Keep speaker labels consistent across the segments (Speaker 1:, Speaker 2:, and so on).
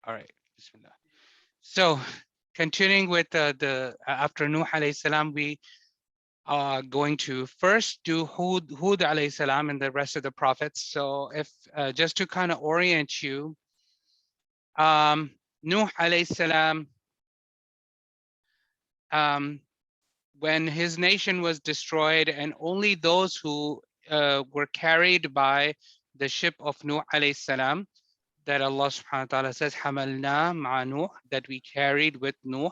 Speaker 1: All right. Bismillah. So continuing with the after Nuh alayhi salam, we are going to first do Hud alayhi salam and the rest of the prophets. So if just to kind of orient you, Nuh alayhi salam, when his nation was destroyed and only those who were carried by the ship of Nuh alayhi salam, that Allah subhanahu wa ta'ala says, Hamalna ma'a Nuh, that we carried with Nuh,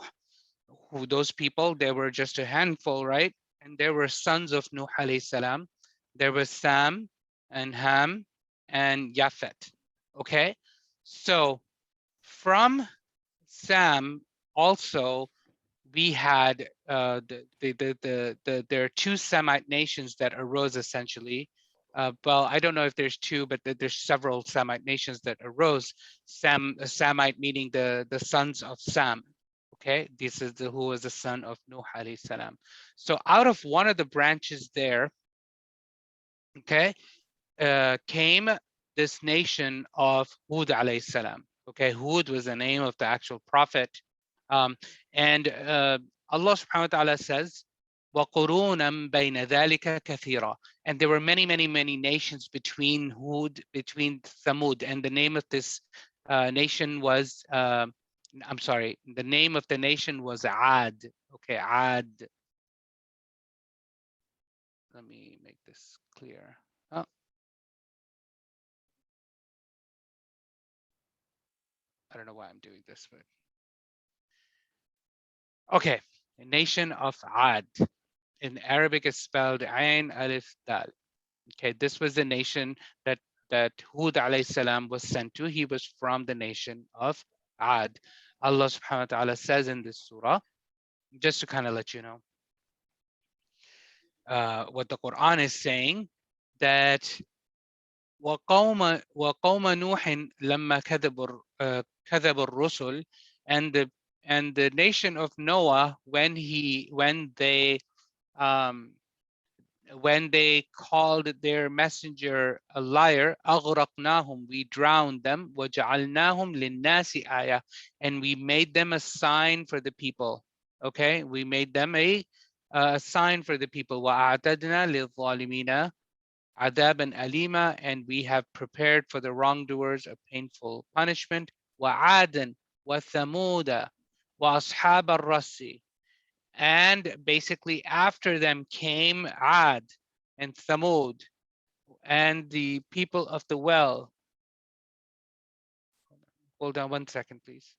Speaker 1: who those people, they were just a handful, right? And there were sons of Nuh alayhi salam. There was Sam and Ham and Yafet. Okay, so from Sam also we had there are two Semite nations that arose essentially. Well, I don't know if there's two, but there's several Semite nations that arose. Semite meaning the sons of Sam. Okay, this is who was the son of Nuh alayhi salam. So out of one of the branches there, okay, came this nation of Hud alayhi salam. Okay, Hud was the name of the actual prophet. And Allah subhanahu wa ta'ala says, وَقُرُونًا بَيْنَ ذَلِكَ كَثِيرًا. And there were many, many, many nations between Hud, between Thamud, and the name of this nation was, I'm sorry, the name of the nation was Ad. Okay, Ad. Let me make this clear. Oh, I don't know why I'm doing this, but okay, a nation of Ad. In Arabic, it's spelled Ain Alif Dal. Okay, this was the nation that Hud alayhi salam was sent to. He was from the nation of Ad. Allah subhanahu wa ta'ala says in this surah, just to kind of let you know what the Quran is saying, that وَقَوْمَ نُوحٍ لَمَّا كَذَبُ الرُّسُلِ, and the nation of Noah when they called their messenger a liar, أغرقناهم, we drowned them, وجعلناهم للناس آية, and we made them a sign for the people. Okay, we made them a sign for the people. وأعتدنا للظالمين عذابا أليما, and we have prepared for the wrongdoers a painful punishment. وعادا وثمود وأصحاب الرس, and basically after them came Ad and Thamud and the people of the well. Hold on 1 second, please.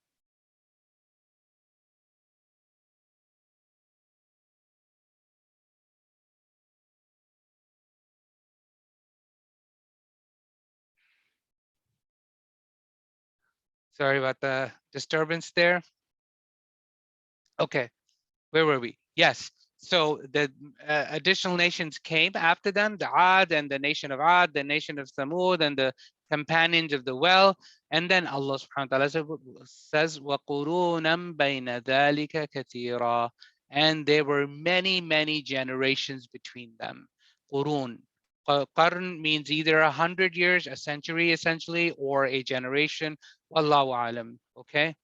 Speaker 1: Sorry about the disturbance there. Okay, where were we? Yes. So the additional nations came after them, the Ad and the nation of Ad, the nation of Thamud, and the companions of the well. And then Allah subhanahu wa ta'ala says, وَقُرُونًا بَيْنَ ذَلِكَ كَثِيرًا. And there were many, many generations between them. Qurun. Qarn means either 100 years, a century essentially, or a generation. Wallahu alam. Okay.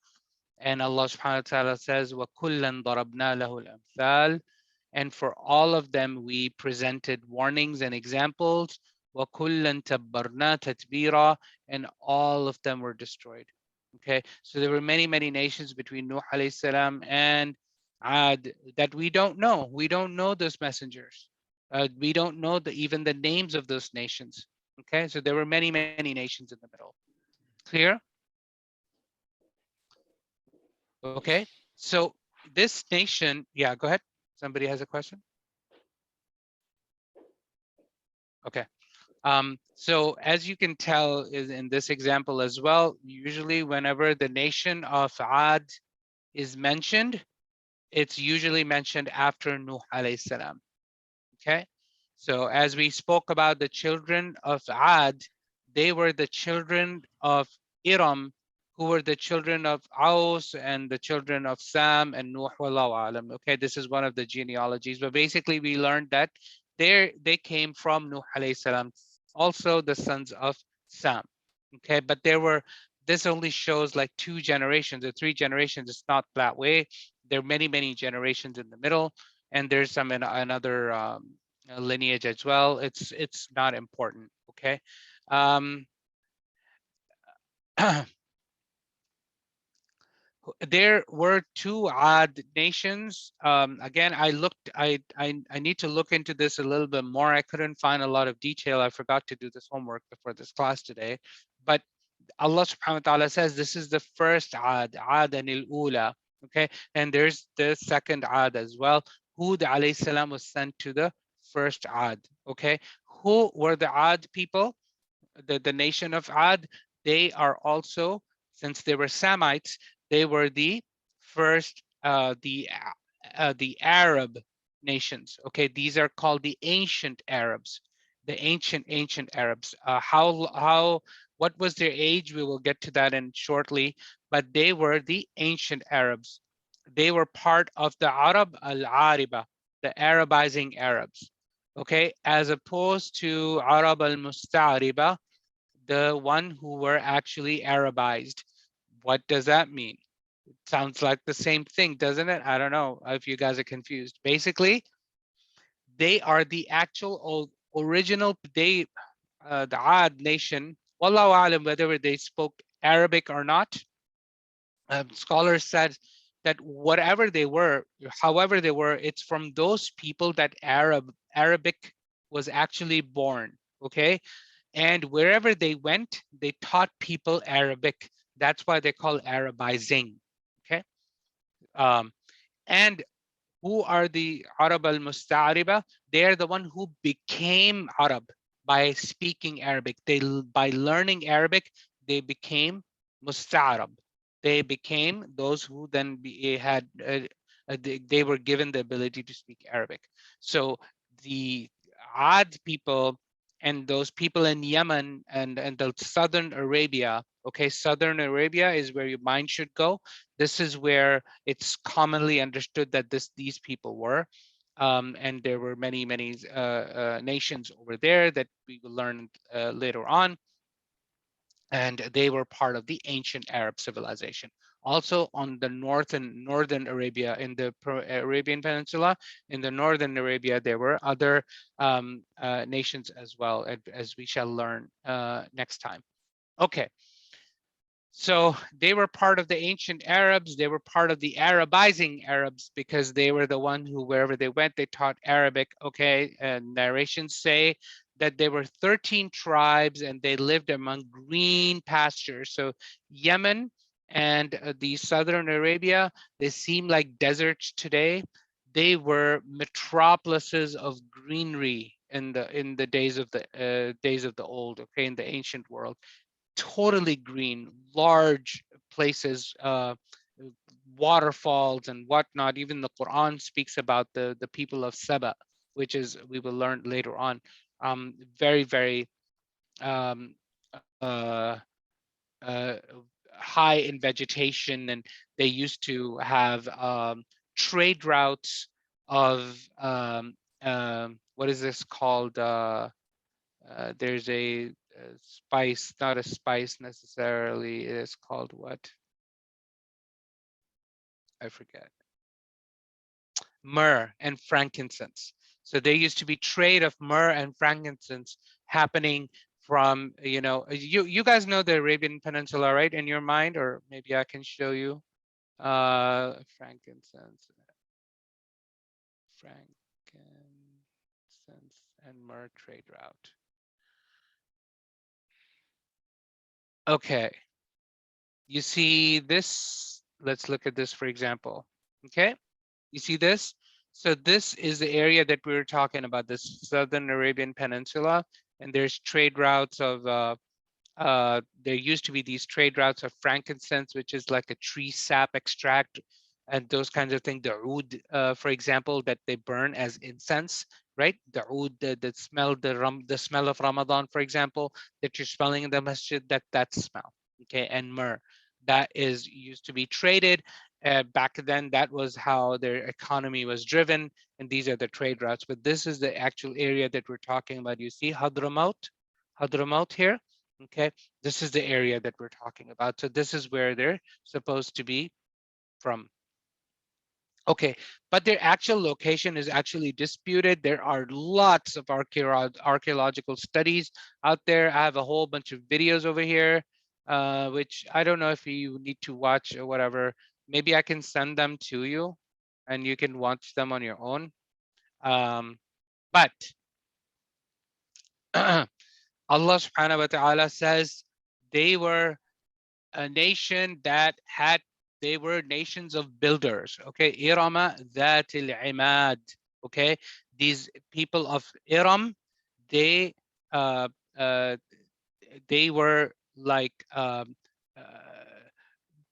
Speaker 1: And Allah subhanahu wa ta'ala says, وَكُلًّا ضَرَبْنَا لَهُ الْأَمْثَالِ, and for all of them we presented warnings and examples. وَكُلًّا تَبَّرْنَا تَتْبِيرًا, and all of them were destroyed. Okay, so there were many, many nations between Nuh alayhi salam and Ad that we don't know. We don't know those messengers. We don't know even the names of those nations. Okay, so there were many, many nations in the middle. Clear? Okay, so this nation, yeah, go ahead. Somebody has a question? Okay. So as you can tell is in this example as well, usually whenever the nation of Ad is mentioned, it's usually mentioned after Nuh alayhi salam. Okay. So as we spoke about the children of Ad, they were the children of Iram, who were the children of Aus and the children of Sam and Nuh, wallahu alam. Okay, this is one of the genealogies, but basically we learned that they came from Nuh alayhi salam, also the sons of Sam. Okay, but there were this only shows like 2 generations or 3 generations. It's not that way. There are many, many generations in the middle, and there's some in another lineage as well. It's not important, okay? There were 2 odd nations. Again, I need to look into this a little bit more. I couldn't find a lot of detail. I forgot to do this homework before this class today. But Allah subhanahu wa ta'ala says this is the first Ad, Adan al-Ula, okay? And there's the second Ad as well. Hud alayhi salam was sent to the first Ad, okay? Who were the Ad people? The nation of Ad, they are also, since they were Semites, they were the first, the Arab nations. Okay, these are called the ancient Arabs, the ancient Arabs. What was their age? We will get to that in shortly, but they were the ancient Arabs. They were part of the Arab al-Ariba, the Arabizing Arabs. Okay, as opposed to Arab al-Musta'riba, the one who were actually Arabized. What does that mean? It sounds like the same thing, doesn't it? I don't know if you guys are confused. Basically, they are the actual original, the Ad nation, Wallahu alam, whether they spoke Arabic or not. Scholars said that whatever they were, however they were, it's from those people that Arabic was actually born, okay? And wherever they went, they taught people Arabic. That's why they call Arabizing, okay? And who are the Arab al-Musta'riba? They are the one who became Arab by speaking Arabic. By learning Arabic, they became Musta'rab. They became those who then they were given the ability to speak Arabic. So the Ad people and those people in Yemen and the southern Arabia, okay, southern Arabia is where your mind should go. This is where it's commonly understood that these people were. And there were many nations over there that we will learn later on. And they were part of the ancient Arab civilization. Also on the northern Arabia, in the Arabian Peninsula, in the northern Arabia, there were other nations as well, as we shall learn next time. Okay. So they were part of the ancient Arabs. They were part of the Arabizing Arabs because they were the one who, wherever they went, they taught Arabic. Okay, and narrations say that there were 13 tribes and they lived among green pastures. So Yemen and the southern Arabia, they seem like deserts today. They were metropolises of greenery in the days of the old. Okay, in the ancient world. Totally green, large places, waterfalls and whatnot. Even the Quran speaks about the people of Saba, which is, we will learn later on. Very um, uh, uh, high in vegetation, and they used to have trade routes of what is this called? There's a spice, not a spice necessarily. It is called what? I forget. Myrrh and frankincense. So there used to be trade of myrrh and frankincense happening from, you guys know the Arabian Peninsula, right? In your mind, or maybe I can show you frankincense and myrrh trade route. Okay, you see this, let's look at this for example. Okay, you see this? So this is the area that we were talking about, this Southern Arabian Peninsula, and there's trade routes of, there used to be these trade routes of frankincense, which is like a tree sap extract, and those kinds of things. The oud, for example, that they burn as incense, right? The oud, the smell, the smell of Ramadan, for example, that you're smelling in the masjid, that smell, okay? And myrrh, that is used to be traded. Back then, that was how their economy was driven, and these are the trade routes. But this is the actual area that we're talking about. You see Hadramaut here, Okay, this is the area that we're talking about. So this is where they're supposed to be from. Okay, but their actual location is actually disputed. There are lots of archaeological studies out there. I have a whole bunch of videos over here, which I don't know if you need to watch or whatever. Maybe I can send them to you and you can watch them on your own. But Allah subhanahu wa ta'ala says they were a nation that had, they were nations of builders. Okay, Irama dhatil imad. Okay, these people of Iram, they uh, uh, they were like uh,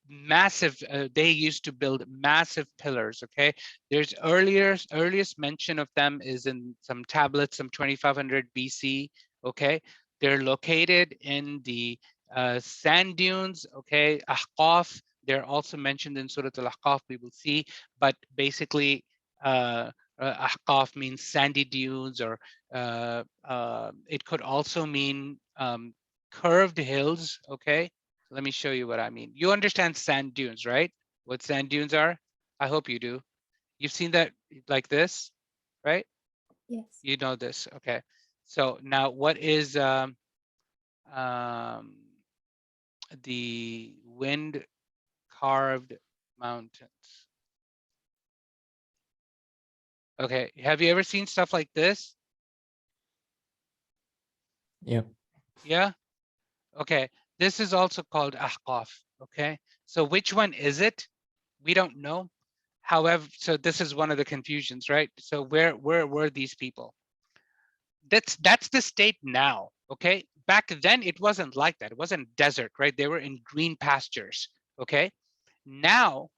Speaker 1: massive, they used to build massive pillars. Okay, there's earliest mention of them is in some tablets, some 2500 BC. Okay, they're located in the sand dunes. Okay, Ahqaf, they're also mentioned in Surah Al-Ahqaf, we will see, but basically Ahqaf means sandy dunes, or it could also mean curved hills. Okay, let me show you what I mean. You understand sand dunes, right? What sand dunes are? I hope you do. You've seen that like this, right?
Speaker 2: Yes.
Speaker 1: You know this. Okay. So now what is um, the wind carved mountains? Okay. Have you ever seen stuff like this?
Speaker 3: Yeah.
Speaker 1: Yeah. Okay. This is also called ahqaf. Okay. So which one is it? We don't know. However, so this is one of the confusions, right? So where were these people? That's the state now. Okay, back then it wasn't like that. It wasn't desert, right? They were in green pastures. Okay, now,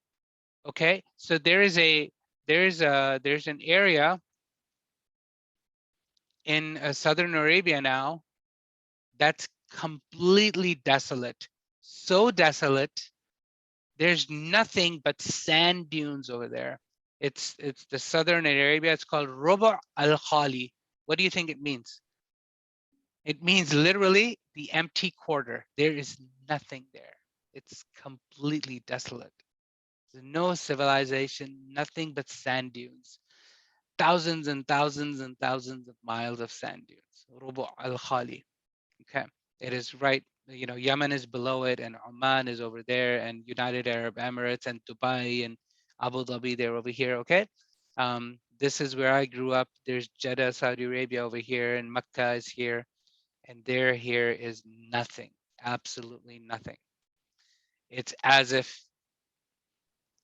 Speaker 1: okay, so there's an area in southern Arabia now that's completely desolate, so desolate. There's nothing but sand dunes over there. It's the southern Arabia. It's called Rubu al-Khali. What do you think it means? It means literally the empty quarter. There is nothing there. It's completely desolate. There's no civilization, nothing but sand dunes. Thousands and thousands and thousands of miles of sand dunes. Rubu al-Khali. Okay. It is right, you know, Yemen is below it, and Oman is over there, and United Arab Emirates and Dubai and Abu Dhabi, they're over here. Okay. This is where I grew up. There's Jeddah, Saudi Arabia over here, and Mecca is here. And there here is nothing, absolutely nothing. It's as if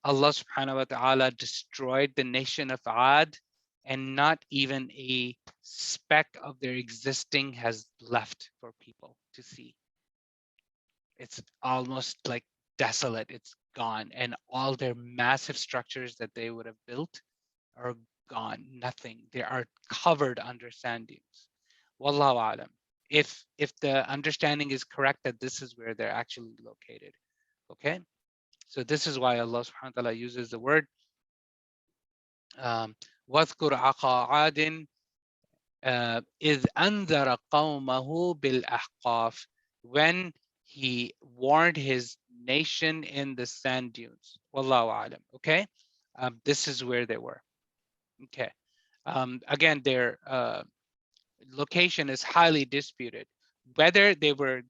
Speaker 1: Allah subhanahu wa ta'ala destroyed the nation of Ad, and not even a speck of their existing has left for people to see. It's almost like desolate, it's gone, and all their massive structures that they would have built are gone, nothing. They are covered under sand dunes. Wallahu alam. If the understanding is correct that this is where they're actually located. Okay, so this is why Allah subhanahu wa ta'ala uses the word واذكر أخا عاد إذ أنذر قومه بالأحقاف, when he warned his nation in the sand dunes. Wallahu alam. Okay, this is where they were. Okay, again, their location is highly disputed. Whether they were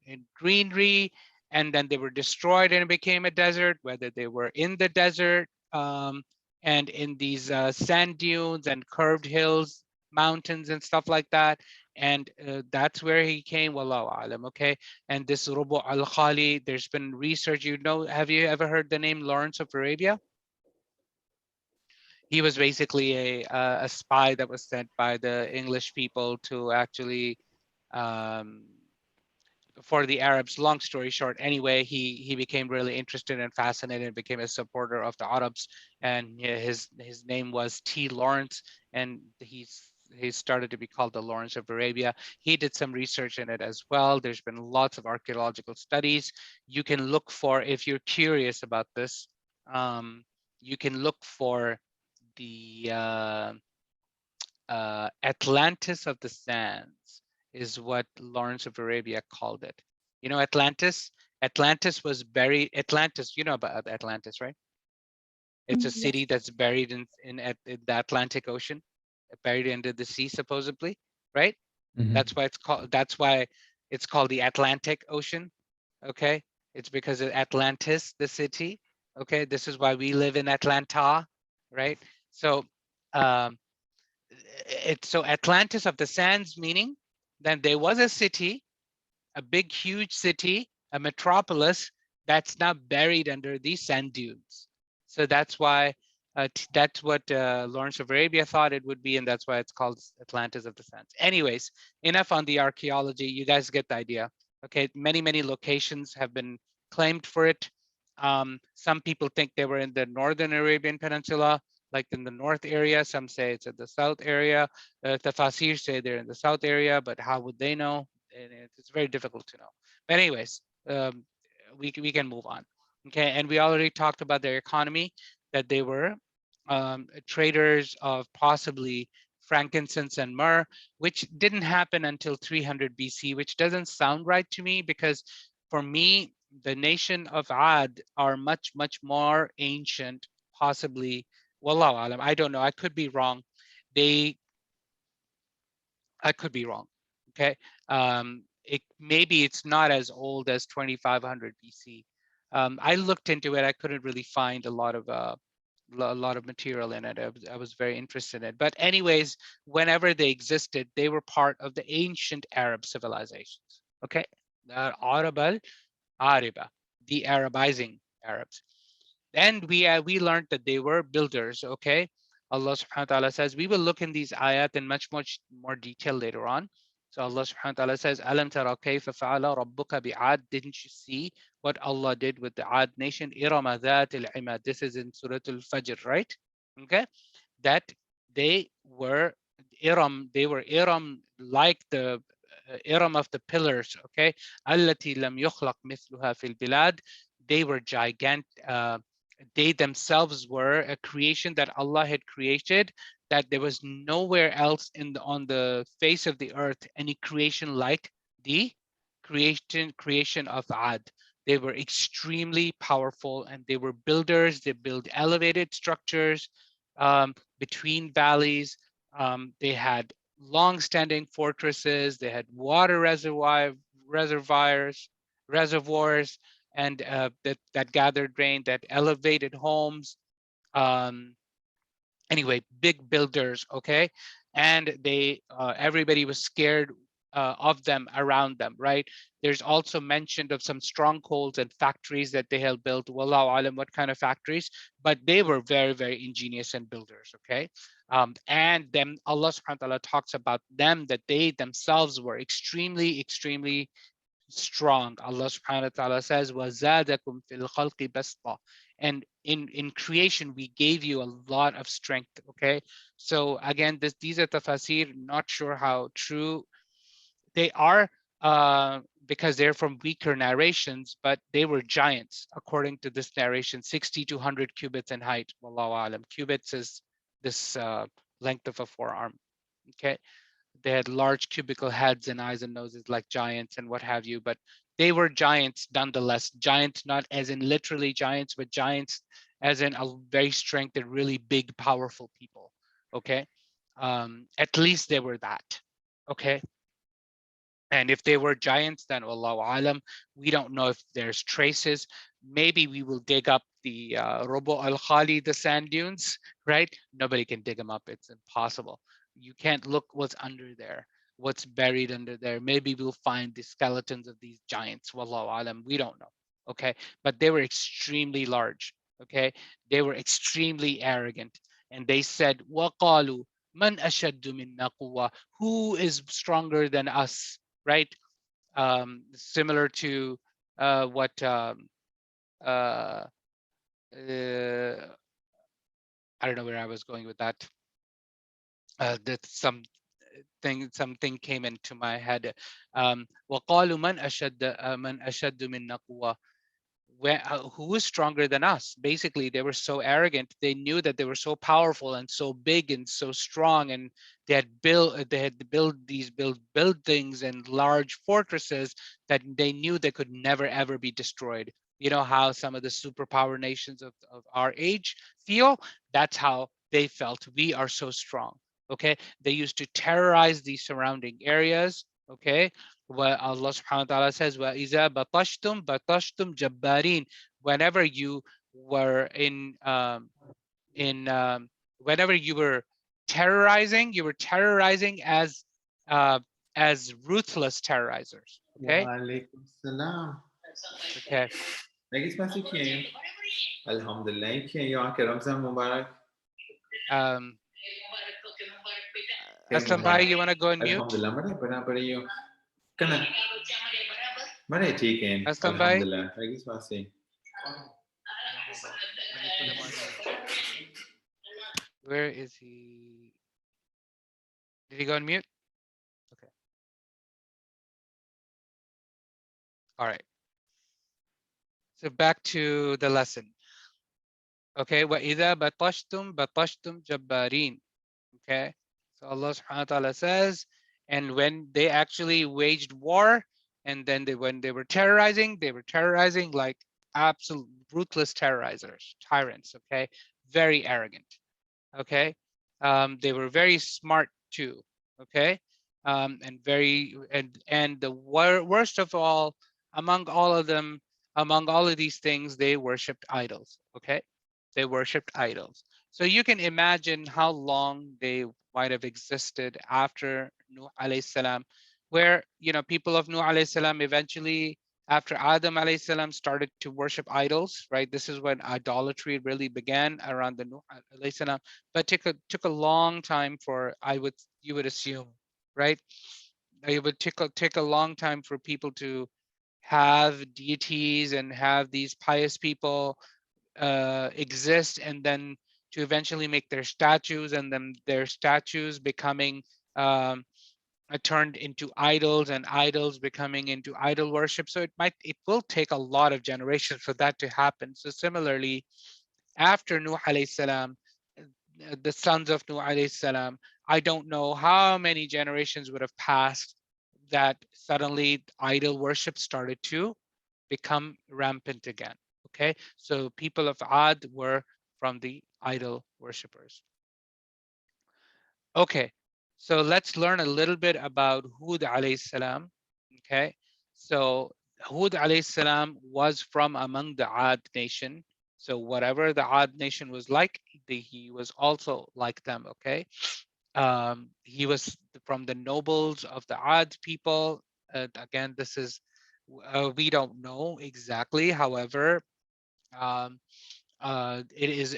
Speaker 1: in greenery and then they were destroyed and it became a desert, whether they were in the desert and in these sand dunes and curved hills, mountains and stuff like that. And that's where he came, wallahu alam. Okay, and this Rubu al-Khali, there's been research, you know, have you ever heard the name Lawrence of Arabia? He was basically a spy that was sent by the English people to actually um, for the Arabs. Long story short, anyway, he became really interested and fascinated and became a supporter of the Arabs. And his name was T. Lawrence, and he started to be called the Lawrence of Arabia. He did some research in it as well. There's been lots of archaeological studies. You can look for, if you're curious about this, you can look for the Atlantis of the Sands. is what Lawrence of Arabia called it. You know, Atlantis. Atlantis was buried. Atlantis. You know about Atlantis, right? It's a city
Speaker 2: Yes.
Speaker 1: that's buried in the Atlantic Ocean, buried under the sea, supposedly, right?
Speaker 3: Mm-hmm.
Speaker 1: That's why it's called. That's why it's called the Atlantic Ocean. Okay, it's because of Atlantis, the city. Okay, this is why we live in Atlanta, right? So, um, it's so Atlantis of the sands, meaning then there was a city, a big, huge city, a metropolis that's now buried under these sand dunes. So that's why that's what Lawrence of Arabia thought it would be, and that's why it's called Atlantis of the Sands. Anyways, enough on the archaeology. You guys get the idea. Okay, many locations have been claimed for it. Some people think they were in the northern Arabian Peninsula, like in the north area. Some say it's in the south area. Tafasir say they're in the south area, but how would they know? And it's very difficult to know. But anyways, um, we can move on. Okay, and we already talked about their economy, that they were traders of possibly frankincense and myrrh, which didn't happen until 300 BC, which doesn't sound right to me because for me, the nation of Ad are much more ancient, possibly. Wallahu alam, I don't know. I could be wrong. They I could be wrong. Okay. Maybe it's not as old as 2500 BC. I looked into it. I couldn't really find a lot of material in it. I was very interested in it. But anyways, whenever they existed, they were part of the ancient Arab civilizations. Okay. The Arab al-Ariba, the Arabizing Arabs. And we learned that they were builders. Okay, Allah subhanahu wa ta'ala says we will look in these ayat in much more detail later on. So Allah subhanahu wa ta'ala says, alam tara kayfa fa'ala rabbuka bi'ad, didn't you see what Allah did with the Ad nation? Irama dhat al-imad. This is in Surah Al-Fajr, right? Okay, that they were Iram like the Iram of the pillars. Okay, allati lam yukhlaq mithluha fil bilad. They were gigantic. They themselves were a creation that Allah had created, that there was nowhere else on the face of the earth any creation like the creation of Ad. They were extremely powerful, and they were builders. They built elevated structures between valleys. They had long-standing fortresses. They had water reservoirs, reservoirs, and that gathered rain, that elevated homes. Um, anyway, big builders, okay? And everybody was scared of them, around them, right? There's also mentioned of some strongholds and factories that they had built. Wallahu alam, what kind of factories? But they were very ingenious and builders, okay? And then Allah subhanahu wa ta'ala talks about them, that they themselves were extremely strong. Allah subhanahu wa ta'ala says, وَزَادَكُمْ فِي الْخَلْقِ بَسْطًا. And in creation, we gave you a lot of strength, okay? So again, these are tafasir, not sure how true they are, because they're from weaker narrations, but they were giants, according to this narration, 60 to 100 cubits in height. Wallahu alam. Cubits is this length of a forearm, okay? They had large cubical heads and eyes and noses like giants and what have you, but they were giants nonetheless. Giants, not as in literally giants, but giants as in a very strength and really big, powerful people. Okay. At least they were that. Okay. And if they were giants, then Allahu alam, we don't know if there's traces. Maybe we will dig up the Robo Al Khali, the sand dunes, right? Nobody can dig them up. It's impossible. You can't look what's under there, what's buried under there. Maybe we'll find the skeletons of these giants. Wallahu alam, we don't know. Okay. But they were extremely large. Okay. They were extremely arrogant. And they said, وَقَالُوا مَنْ أَشَدُّ مِنَّا قُوَّةً. Who is stronger than us? Right? Similar to what uh, I don't know where I was going with that. That something came into my head. وَقَالُوا مَنْ أَشَدُّ مِنَّا قُوَّةً. who was stronger than us? Basically, they were so arrogant. They knew that they were so powerful and so big and so strong, and they had built these buildings and large fortresses that they knew they could never ever be destroyed. You know how some of the superpower nations of our age feel? That's how they felt. We are so strong. Okay, they used to terrorize the surrounding areas. Okay, what Allah subhanahu wa ta'ala says, وَإِذَا بَطَشْتُمْ جَبَّارِينَ. Whenever you were in whenever you were terrorizing, uh, as ruthless terrorizers. Okay.
Speaker 2: وعليكم السلام.
Speaker 1: Okay.
Speaker 2: Lagi masih kian. Alhamdulillah kian yo ke Ramzan Mubarak.
Speaker 1: Um,
Speaker 2: Ke
Speaker 1: Aslam Bhai,
Speaker 2: Mubarak.
Speaker 1: you want to go on mute?
Speaker 2: Alhamdulillah mare barabar yo. Kana mare ठीक है.
Speaker 1: Aslam Bhai?
Speaker 2: Alhamdulillah. Lagi masih.
Speaker 1: Yeah, hold on. Let me put him on mute. Where is he? Did he go on mute? Okay. All right. So back to the lesson. Okay. وَإِذَا بَطَشْتُمْ جَبَّارِينَ. Okay. So Allah subhanahu wa ta'ala says, and when they actually waged war, and then when they were terrorizing like absolute ruthless terrorizers, tyrants. Okay. Very arrogant. Okay. They were very smart too. Okay. And very and the worst of all, among all of them, among all of these things, they worshipped idols. Okay. They worshipped idols. So you can imagine how long they might have existed after Nuh alayhi salam, where people of Nuh alayhi salam eventually, after Adam alayhi salam, started to worship idols. Right. This is when idolatry really began, around the Nuh alayhi salam. But took a long time for, you would assume, right? It would take a long time for people to have deities and have these pious people exist, and then to eventually make their statues, and then their statues becoming um, turned into idols, and idols becoming into idol worship. So it will take a lot of generations for that to happen. So similarly, after Nuh alayhi salam, the sons of Nuh alayhi salam, I don't know how many generations would have passed that suddenly idol worship started to become rampant again. Okay, so people of Ad were from the idol worshippers. Okay, so let's learn a little bit about Hud alayhi salam. Okay, so Hud alayhi salam was from among the Ad nation. So whatever the Ad nation was like, he was also like them. Okay, he was from the nobles of the Ad people. Again, this is we don't know exactly. However, um, it is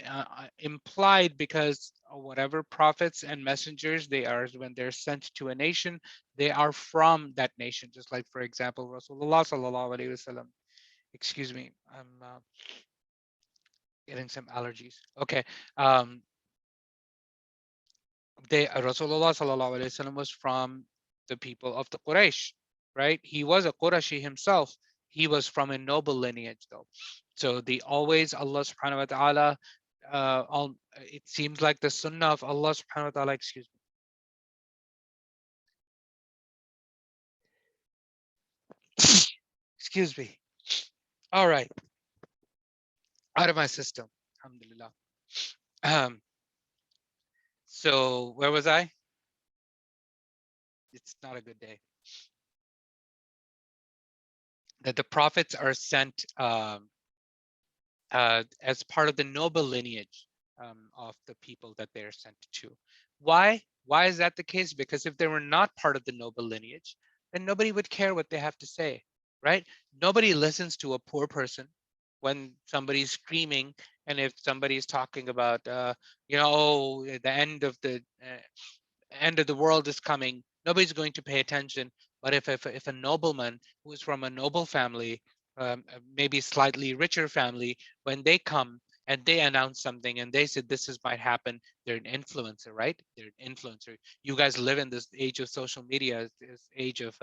Speaker 1: implied, because whatever prophets and messengers they are, when they're sent to a nation, they are from that nation. Just like, for example, Rasulullah sallallahu alaihi wasallam. Excuse me, I'm getting some allergies. Okay, um, Rasulullah sallallahu alaihi wasallam was from the people of the Quraysh, right? He was a Qurashi himself. He was from a noble lineage, though. So Allah subhanahu wa ta'ala, it seems like the sunnah of Allah subhanahu wa ta'ala, excuse me. All right, out of my system, alhamdulillah. So where was I? It's not a good day. That the prophets are sent as part of the noble lineage of the people that they are sent to. Why? Why is that the case? Because if they were not part of the noble lineage, then nobody would care what they have to say, right? Nobody listens to a poor person when somebody's screaming, and if somebody's talking about, oh, the end of the world is coming, nobody's going to pay attention. But if a nobleman who is from a noble family, maybe slightly richer family, when they come and they announce something and they said this is might happen, they're an influencer, right? They're an influencer. You guys live in this age of social media, this age of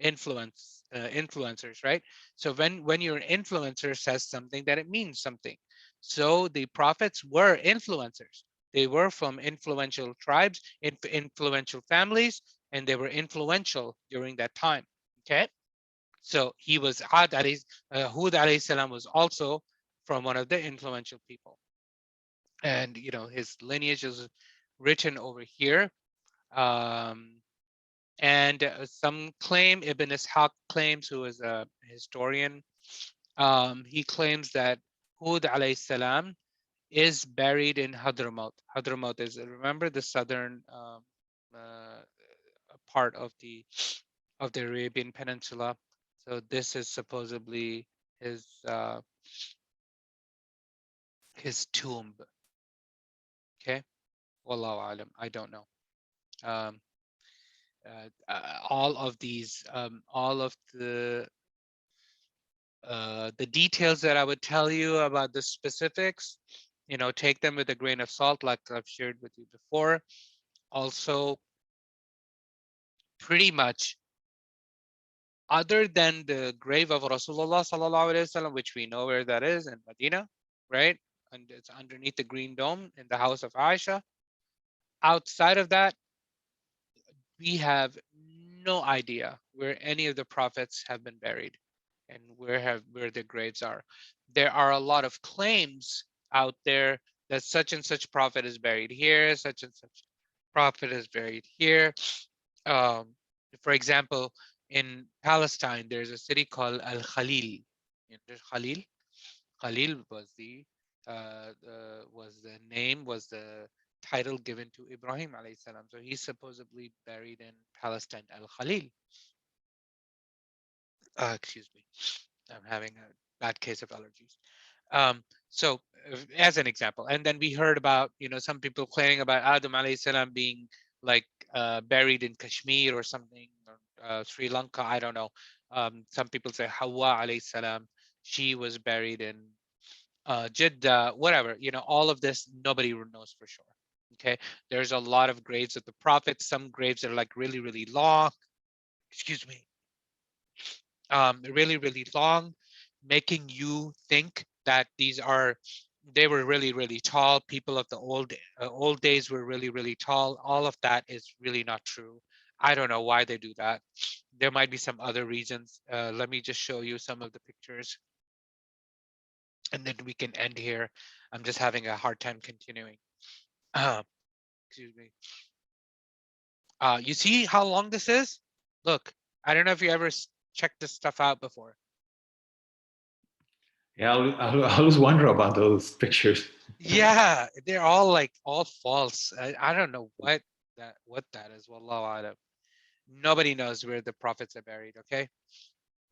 Speaker 1: influencers, right? So when your influencer says something, that it means something. So the prophets were influencers. They were from influential tribes, influential families, and they were influential during that time. Okay, so he was Hud alayhi salam was also from one of the influential people, and his lineage is written over here. Um, and some claim, Ibn Ishaq claims, who is a historian, he claims that Hud alayhi salam is buried in Hadramaut. Hadramaut is, remember, the southern uh, part of the Arabian Peninsula. So this is supposedly his uh, his tomb. Okay, wallahu alam, I don't know. Um, all of these, all of the details that I would tell you about the specifics, take them with a grain of salt, like I've shared with you before. Also, pretty much, other than the grave of Rasulullah sallallahu alaihi wasallam, which we know where that is, in Medina, right? And it's underneath the green dome in the house of Aisha. Outside of that, we have no idea where any of the prophets have been buried and where their graves are. There are a lot of claims out there that such and such prophet is buried here, such and such prophet is buried here. Um, for example, in Palestine, there's a city called Al Khalil. There's Khalil. Khalil was the title given to Ibrahim alayhi salam. So he's supposedly buried in Palestine, Al Khalil. Excuse me, I'm having a bad case of allergies. So as an example, and then we heard about, some people claiming about Adam alayhi salam being like buried in Kashmir or something, or Sri Lanka, I don't know. Some people say Hawa alayhi salam, she was buried in Jeddah, whatever, all of this, nobody knows for sure. Okay, there's a lot of graves of the prophets, some graves are like really, really long, excuse me, really, really long, making you think that they were really, really tall. People of the old days were really, really tall. All of that is really not true. I don't know why they do that. There might be some other reasons. Let me just show you some of the pictures, and then we can end here. I'm just having a hard time continuing. Excuse me. You see how long this is? Look, I don't know if you ever checked this stuff out before.
Speaker 2: Yeah, I always wonder about those pictures.
Speaker 1: Yeah, they're all false. I don't know what that is. Wallahu alam. Nobody knows where the prophets are buried. Okay,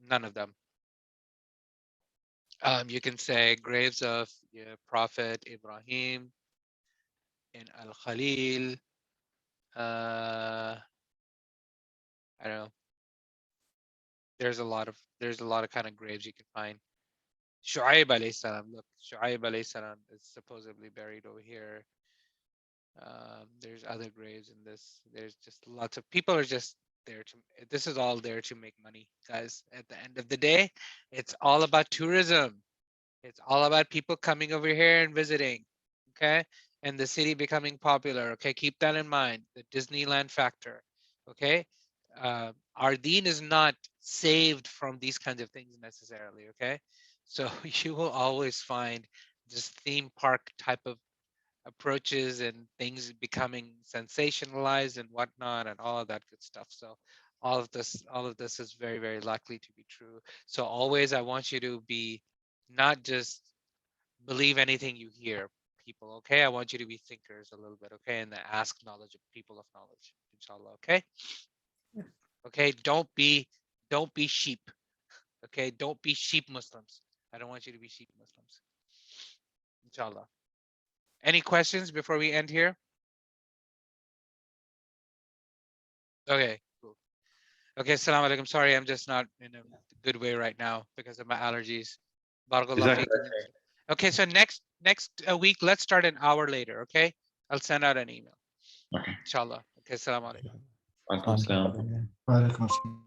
Speaker 1: none of them. You can say graves of Prophet Ibrahim in Al Khalil. I don't know. There's a lot of kind of graves you can find. Shu'aib alayhi salam. Look, Shu'aib alayhi salam is supposedly buried over here. There's other graves in this. There's just lots of people are just there to. This is all there to make money, guys. At the end of the day, it's all about tourism. It's all about people coming over here and visiting. Okay, and the city becoming popular. Okay, keep that in mind. The Disneyland factor. Okay, our deen is not saved from these kinds of things necessarily. Okay, so you will always find just theme park type of approaches and things becoming sensationalized and whatnot and all of that good stuff. So all of this is very, very likely to be true. So always I want you to be not just believe anything you hear, people. Okay, I want you to be thinkers a little bit. Okay, and ask knowledge of people of knowledge, inshallah. Okay. Okay, don't be sheep. Okay, don't be sheep Muslims. I don't want you to be sheep Muslims, inshallah. Any questions before we end here? Okay, cool. Okay, salam alaikum. Sorry, I'm just not in a good way right now because of my allergies. Barakallah
Speaker 2: Exactly.
Speaker 1: feekum. Okay, so next week, let's start an hour later, okay? I'll send out an email.
Speaker 2: Okay.
Speaker 1: Inshallah. Okay, salam alaikum.
Speaker 2: Welcome, Salaam.
Speaker 3: وعليكم السلام